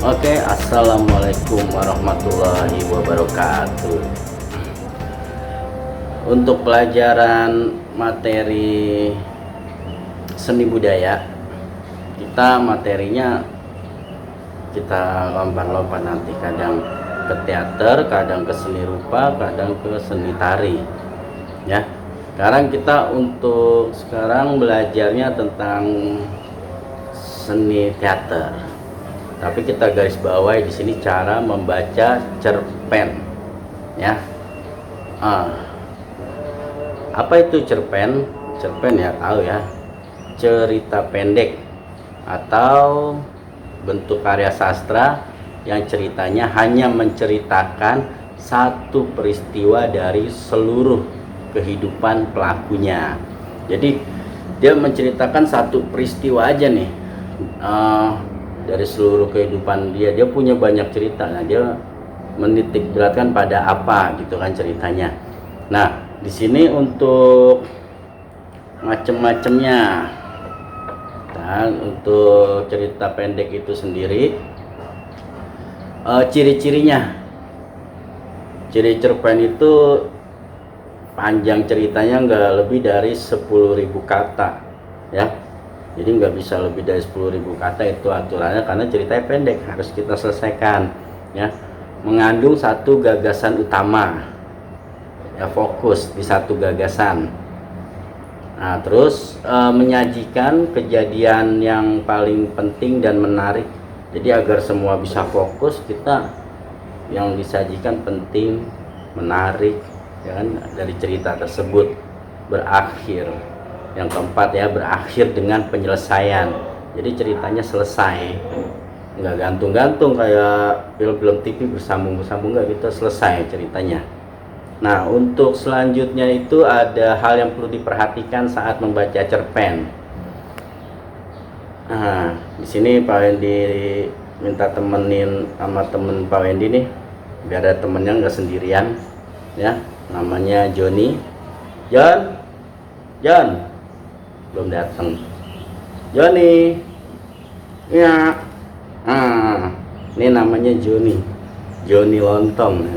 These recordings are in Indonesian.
Oke, assalamualaikum warahmatullahi wabarakatuh. Untuk pelajaran materi seni budaya, kita materinya kita lompat-lompat nanti, kadang ke teater, kadang ke seni rupa, kadang ke seni tari. Ya, sekarang kita sekarang belajarnya tentang seni teater. Tapi kita garis bawahi di sini cara membaca cerpen, ya. Apa itu cerpen? Cerpen ya tahu ya, cerita pendek atau bentuk karya sastra yang ceritanya hanya menceritakan satu peristiwa dari seluruh kehidupan pelakunya. Jadi dia menceritakan satu peristiwa aja nih, dari seluruh kehidupan dia punya banyak cerita. Nah, dia menitik beratkan pada apa gitu kan ceritanya. Nah, di sini untuk macam-macamnya. Dan untuk cerita pendek itu sendiri, ciri-cirinya, ciri cerpen itu panjang ceritanya nggak lebih dari 10.000 kata, ya. Jadi nggak bisa lebih dari 10.000 kata, itu aturannya, karena ceritanya pendek, harus kita selesaikan, ya. Mengandung satu gagasan utama, ya, fokus di satu gagasan. Nah, terus menyajikan kejadian yang paling penting dan menarik. Jadi agar semua bisa fokus, kita yang disajikan penting, menarik, ya kan, dari cerita tersebut. Berakhir, yang keempat ya, berakhir dengan penyelesaian. Jadi ceritanya selesai, nggak gantung-gantung kayak film-film TV bersambung-bersambung, nggak gitu, selesai ceritanya. Nah, untuk selanjutnya itu ada hal yang perlu diperhatikan saat membaca cerpen. Nah, di sini Pak Wendy minta temenin sama temen Pak Wendy nih, biar ada temennya nggak sendirian, ya. Namanya Joni. John belum datang. Joni, ya. Ini namanya Joni Lontong.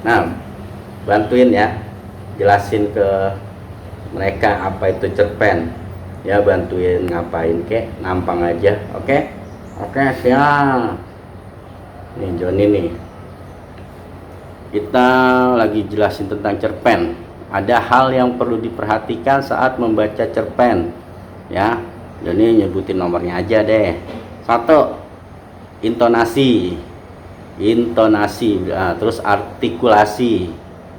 Nah, bantuin ya, jelasin ke mereka apa itu cerpen, ya. Bantuin ngapain kek, nampang aja. Oke, siap. Nih Joni nih, kita lagi jelasin tentang cerpen. Ada hal yang perlu diperhatikan saat membaca cerpen, ya. Joni nyebutin nomornya aja deh. 1, intonasi, terus artikulasi,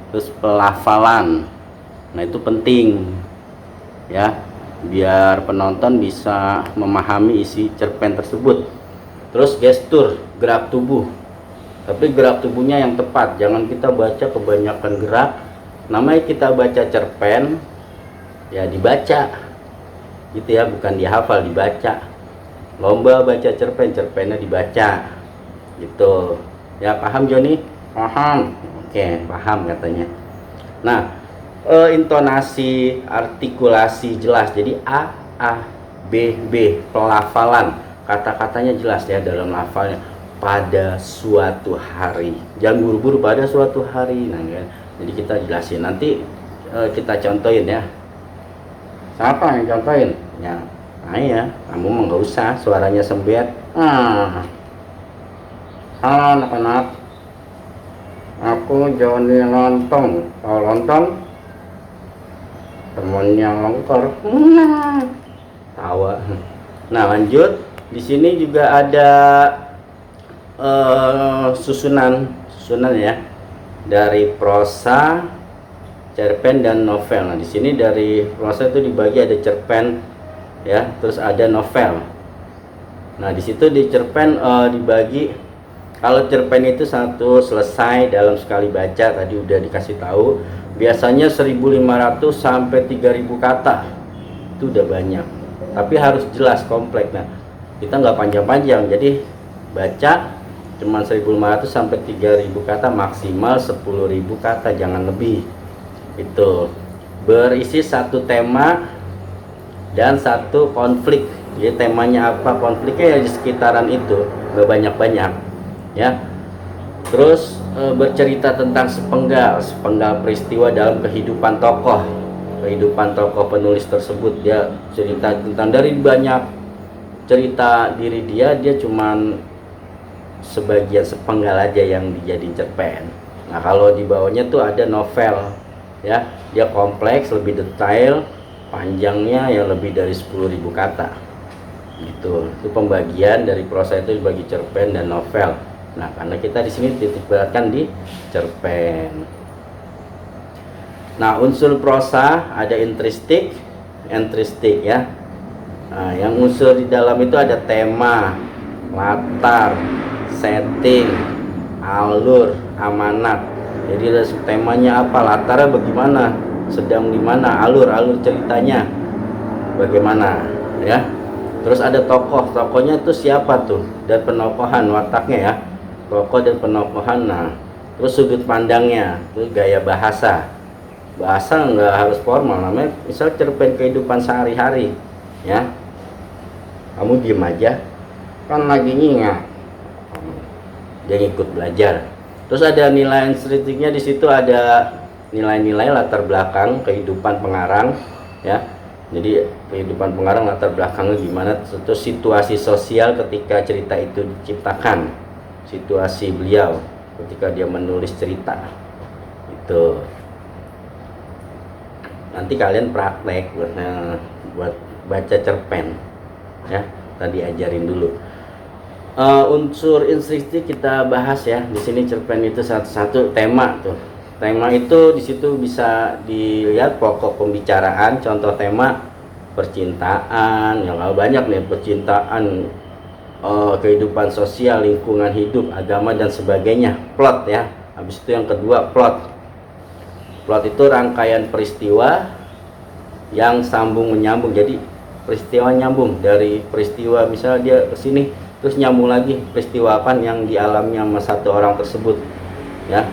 terus pelafalan. Nah, itu penting, ya, biar penonton bisa memahami isi cerpen tersebut. Terus gestur, gerak tubuh, tapi gerak tubuhnya yang tepat, jangan kita baca kebanyakan gerak. Namanya kita baca cerpen, ya dibaca gitu ya, bukan dihafal, dibaca. Lomba baca cerpen, cerpennya dibaca gitu ya. Paham Joni? Paham. Oke, paham katanya. Nah, intonasi, artikulasi jelas, jadi A, B, pelafalan, kata-katanya jelas ya dalam lafalnya. Pada suatu hari, jangan buru-buru, pada suatu hari. Nah, ya, jadi kita jelasin, nanti kita contohin ya. Siapa yang contohin? Ya, ya, kamu mah nggak usah, suaranya sembet. Halo anak-anak, aku Joni Lontong. Tahu lontong? Temennya longkor. Tawa. Nah, lanjut. Di sini juga ada susunan ya, dari prosa, cerpen dan novel. Nah, di sini dari prosa itu dibagi ada cerpen, ya, terus ada novel. Nah, di situ di cerpen dibagi, kalau cerpen itu satu selesai dalam sekali baca, tadi udah dikasih tahu, biasanya 1.500 sampai 3.000 kata. Itu udah banyak, tapi harus jelas, kompleks. Nah, kita nggak panjang-panjang, jadi baca cuma 1.500 sampai 3.000 kata, maksimal 10.000 kata, jangan lebih. Itu berisi satu tema dan satu konflik Jadi temanya apa, konfliknya ya di sekitaran itu, nggak banyak-banyak ya. Terus bercerita tentang sepenggal peristiwa dalam kehidupan tokoh penulis tersebut. Dia cerita tentang, dari banyak cerita diri dia cuman sebagian sepenggal aja yang dijadiin cerpen. Nah kalau di bawahnya tuh ada novel ya, dia kompleks, lebih detail, panjangnya yang lebih dari 10.000 kata gitu. Itu pembagian dari prosa itu dibagi cerpen dan novel. Nah karena kita di sini titik beratkan di cerpen. Nah unsur prosa ada intristik ya. Nah, yang unsur di dalam itu ada tema, latar, setting, alur, amanat. Jadi temanya apa, latarnya bagaimana, sedang di mana, alur ceritanya bagaimana ya. Terus ada tokohnya itu siapa tuh, dan penokohan, wataknya ya, tokoh dan penokohan. Nah terus sudut pandangnya, itu gaya bahasa nggak harus formal, namanya misal cerpen kehidupan sehari-hari ya. Kamu diem aja, kan lagi nyimak, dia ikut belajar. Terus ada nilai estetiknya, di situ ada nilai-nilai latar belakang kehidupan pengarang ya. Jadi kehidupan pengarang, latar belakangnya gimana, terus situasi sosial ketika cerita itu diciptakan, situasi beliau ketika dia menulis cerita itu. Nanti kalian praktek buat baca cerpen ya, tadi ajarin dulu. Unsur instruksi kita bahas ya di sini. Cerpen itu satu-satu tema tuh. Tema itu di situ bisa dilihat pokok pembicaraan, contoh tema percintaan, yang banyak nih, percintaan, kehidupan sosial, lingkungan hidup, agama dan sebagainya. Plot ya. Habis itu yang kedua plot. Plot itu rangkaian peristiwa yang sambung menyambung. Jadi peristiwa nyambung dari peristiwa, misalnya dia kesini terus nyambung lagi peristiwa apa yang dialami sama satu orang tersebut ya.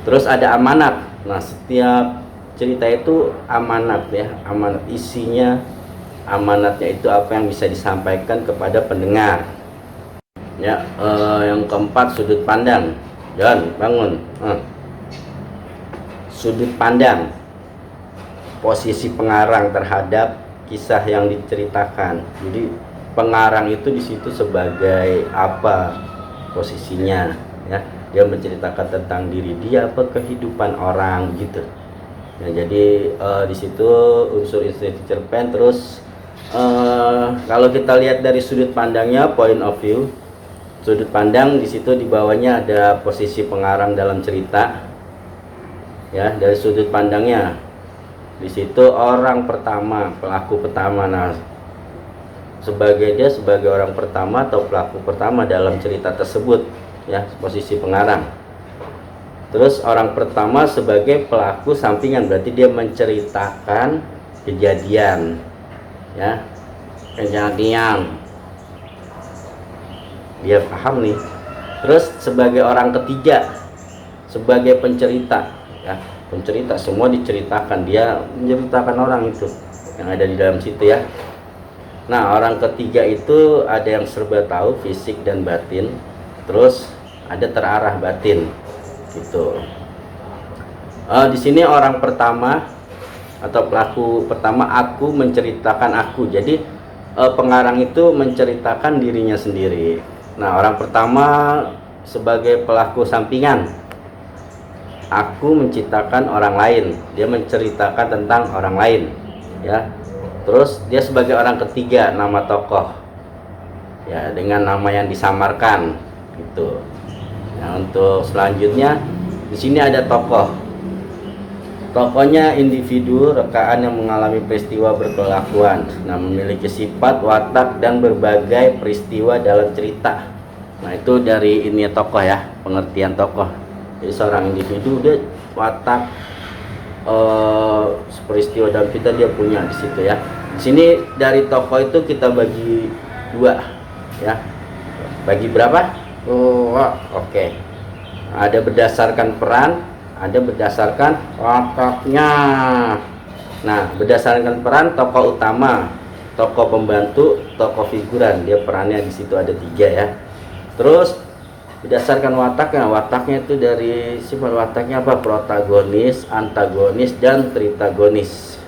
Terus ada amanat. Nah setiap cerita itu amanat ya, amanat isinya, amanatnya itu apa yang bisa disampaikan kepada pendengar ya. Yang keempat sudut pandang. Jangan bangun. Sudut pandang, posisi pengarang terhadap kisah yang diceritakan. Jadi pengarang itu di situ sebagai apa posisinya ya, dia menceritakan tentang diri dia apa kehidupan orang gitu ya. Jadi di situ unsur instruksi cerpen. Terus kalau kita lihat dari sudut pandangnya, point of view, sudut pandang, di situ di bawahnya ada posisi pengarang dalam cerita ya. Dari sudut pandangnya di situ orang pertama, pelaku pertama. Nah dia sebagai orang pertama atau pelaku pertama dalam cerita tersebut ya, posisi pengarang. Terus orang pertama sebagai pelaku sampingan, berarti dia menceritakan kejadian ya, kejadian dia paham nih. Terus sebagai orang ketiga, sebagai pencerita ya, pencerita, semua diceritakan, dia menceritakan orang itu yang ada di dalam situ ya. Nah orang ketiga itu ada yang serba tahu, fisik dan batin, terus ada terarah batin gitu. Di sini orang pertama atau pelaku pertama, aku menceritakan aku. Jadi pengarang itu menceritakan dirinya sendiri. Nah orang pertama sebagai pelaku sampingan, aku menciptakan orang lain, dia menceritakan tentang orang lain ya. Terus dia sebagai orang ketiga, nama tokoh ya, dengan nama yang disamarkan gitu. Nah untuk selanjutnya di sini ada tokoh. Tokohnya individu rekaan yang mengalami peristiwa berkelakuan, nah memiliki sifat, watak dan berbagai peristiwa dalam cerita. Nah itu dari ini tokoh ya, pengertian tokoh. Jadi seorang individu, dia watak, peristiwa dalam kita dia punya di situ ya. Di sini dari tokoh itu kita bagi dua ya. Bagi berapa? Oke. Ada berdasarkan peran, ada berdasarkan wataknya. Nah berdasarkan peran, tokoh utama tokoh pembantu, tokoh figuran. Dia perannya di situ ada 3 ya. Terus berdasarkan wataknya itu dari sifat wataknya apa? Protagonis, antagonis, dan tritagonis.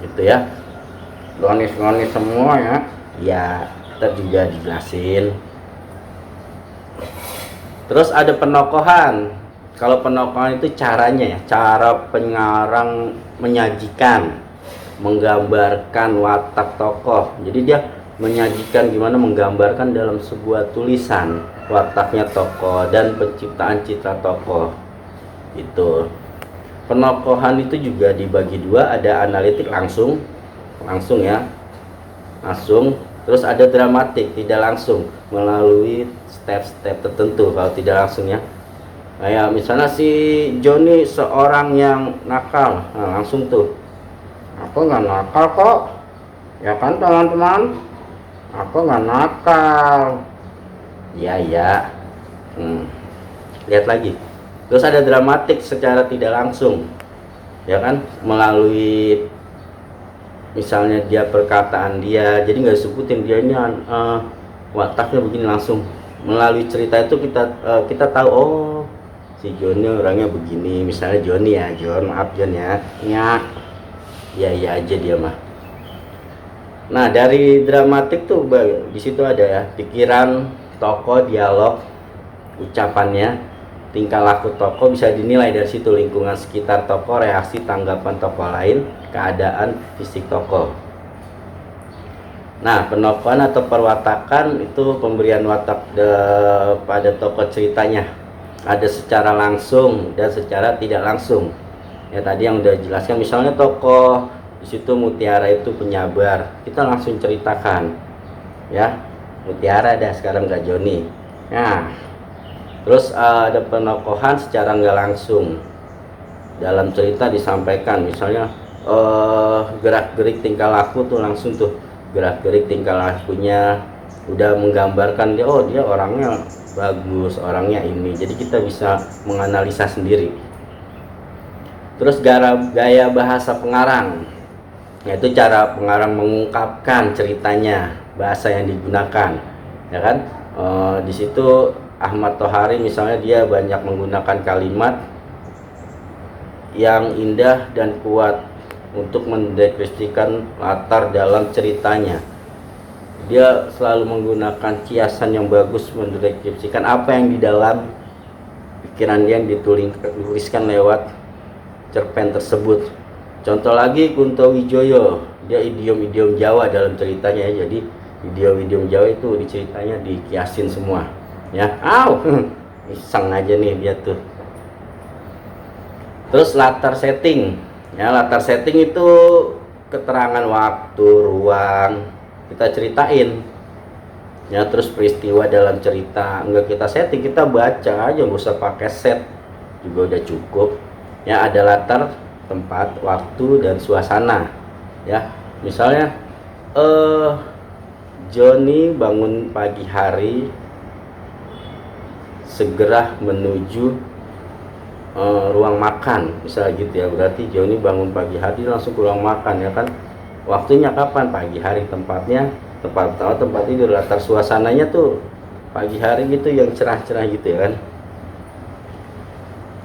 Gitu ya. Gonis semua ya. Ya, kita juga dijelasin. Terus ada penokohan. Kalau penokohan itu caranya ya, cara pengarang menyajikan, menggambarkan watak tokoh. Jadi dia menyajikan gimana, menggambarkan dalam sebuah tulisan wataknya tokoh dan penciptaan citra tokoh. Itu. Penokohan itu juga dibagi 2, ada analitik langsung ya. Terus ada dramatik tidak langsung melalui step-step tertentu. Kalau tidak langsung ya, kayak misalnya si Joni seorang yang nakal, nah langsung tuh, aku nggak nakal kok, ya kan teman-teman, aku nggak nakal. Ya. Lihat lagi. Terus ada dramatik secara tidak langsung, ya kan, melalui misalnya dia perkataan dia, jadi nggak disebutin dia ini wataknya begini, langsung melalui cerita itu kita tahu, oh si Joni orangnya begini, misalnya Joni ya, maaf Jon ya, ya aja dia mah. Nah dari dramatik tuh di situ ada ya, pikiran tokoh, dialog, ucapannya, tingkah laku tokoh bisa dinilai dari situ, lingkungan sekitar tokoh, reaksi tanggapan tokoh lain, keadaan fisik tokoh. Nah, penokohan atau perwatakan itu pemberian watak pada tokoh ceritanya. Ada secara langsung dan secara tidak langsung. Ya tadi yang udah jelaskan, misalnya tokoh di situ Mutiara itu penyabar, kita langsung ceritakan. Ya, Mutiara dah sekarang nggak Joni. Nah, terus ada penokohan secara nggak langsung. Dalam cerita disampaikan, misalnya gerak-gerik tingkah laku tuh langsung tuh, gerak-gerik tingkah lakunya udah menggambarkan dia, oh dia orangnya bagus, orangnya ini, jadi kita bisa menganalisa sendiri. Terus gaya bahasa pengarang, yaitu cara pengarang mengungkapkan ceritanya, bahasa yang digunakan, ya kan. Di situ Ahmad Tohari misalnya dia banyak menggunakan kalimat yang indah dan kuat untuk mendeskripsikan latar dalam ceritanya. Dia selalu menggunakan kiasan yang bagus mendeskripsikan apa yang di dalam pikiran dia yang dituliskan lewat cerpen tersebut. Contoh lagi Kunto Wijoyo, dia idiom-idiom Jawa dalam ceritanya ya. Jadi idiom-idiom Jawa itu di ceritanya dikiasin semua ya. Iseng aja nih dia tuh. Terus latar setting ya, latar setting itu keterangan waktu, ruang, kita ceritain ya. Terus peristiwa dalam cerita enggak kita setting, kita baca aja, nggak usah pakai set juga udah cukup ya. Ada latar, tempat, waktu, dan suasana ya. Misalnya Joni bangun pagi hari segera menuju ruang makan, misalnya gitu ya. Berarti Joni bangun pagi hari langsung ke ruang makan ya kan. Waktunya kapan? Pagi hari. Tempatnya tempat tidur. Latar suasananya tuh pagi hari gitu, yang cerah-cerah gitu ya kan.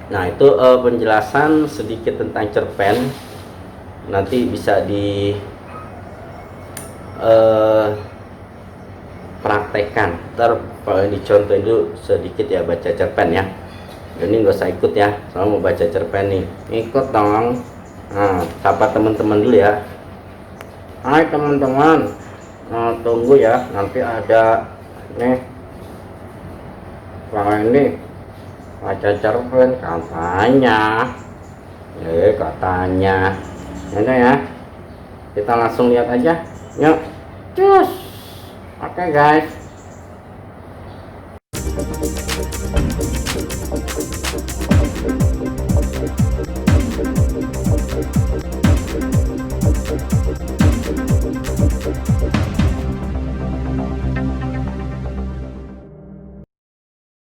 Nah itu penjelasan sedikit tentang cerpen. Nanti bisa di praktekkan. Ntar dicontohin dulu sedikit ya baca cerpen ya. Ini nggak usah ikut ya, soalnya mau baca cerpen nih. Ikut dong. Nah, sapa teman-teman dulu ya. Hai teman-teman, tunggu ya, nanti ada nih ini baca cerpen katanya. Katanya. Ini ya, kita langsung lihat aja. Yuk, cus. Oke guys.